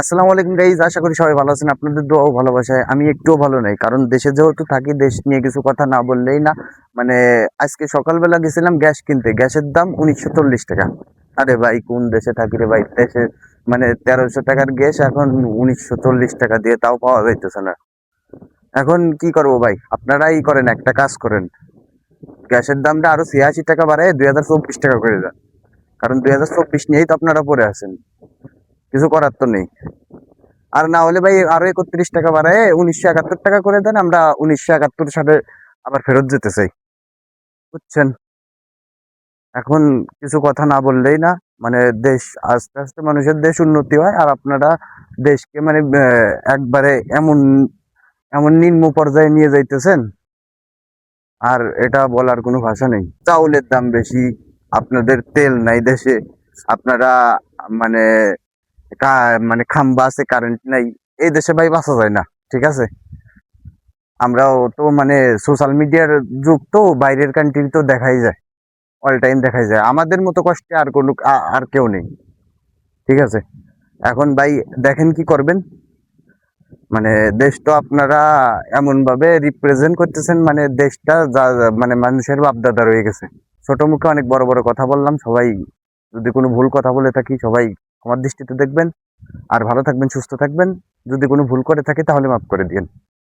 আসসালামু আলাইকুম গাইজ, আশা করি সবাই ভালো আছেন। আপনাদের দোয়া ও ভালোবাসায় আমি একটুও ভালো নাই, কারণ দেশে যেহেতু থাকি দেশ নিয়ে কিছু কথা না বললেই না। মানে আজকে সকালবেলা গেছিলাম গ্যাস কিনতে, গ্যাসের দাম 1940 টাকা। আরে ভাই, কোন দেশে থাকি রে ভাই? দেশে মানে 1300 টাকার গ্যাস এখন 1940 টাকা দিয়ে তাও পাওয়া যাইতেছে না। এখন কি করবো ভাই? আপনারাই করেন, একটা কাজ করেন, গ্যাসের দামটা আরো 86 টাকা বাড়ায় 2024 টাকা করে দেন। কারণ 2024 নিয়েই তো আপনারা পড়ে আছেন, কিছু করার তো নেই। আর না হলে ভাই আরো 31 টাকা বাড়ায় 1971 টাকা করে দেন, আমরা 1971 সালে আবার ফেরত যেতে চাই, বুঝছেন? এখন কিছু কথা না বললেই না। মানে দেশ আস্তে আস্তে, মানুষের দেশ উন্নতি হয়, আর আপনারা দেশকে মানে একবারে এমন এমন নিম্ন পর্যায়ে নিয়ে যাইতেছেন। আর এটা বলার কোনো ভাষা নেই। চাউলের দাম বেশি, আপনাদের তেল নাই দেশে, আপনারা মানে মানে খাম্বা আছে, কারেন্ট নাই। এই দেশে ভাই বাঁচা যায় না, ঠিক আছে? আমরাও তো মানে সোশ্যাল মিডিয়ার যুগ, তো বাইরের কান্ট্রি তো দেখাই যায়, অল টাইম দেখাই যায়। আমাদের মতো কষ্টে আর কোনো আর কেউ নেই, ঠিক আছে? এখন ভাই দেখেন কি করবেন। মানে দেশ তো আপনারা এমন ভাবে রিপ্রেজেন্ট করতেছেন, মানে দেশটা মানে মানুষের বাপদাদা রয়ে গেছে। ছোট মুখে অনেক বড় বড় কথা বললাম, সবাই যদি কোনো ভুল কথা বলে থাকি সবাই আমার দৃষ্টিতে দেখবেন। আর ভালো থাকবেন, সুস্থ থাকবেন। যদি কোনো ভুল করে থাকি তাহলে মাফ করে দিন।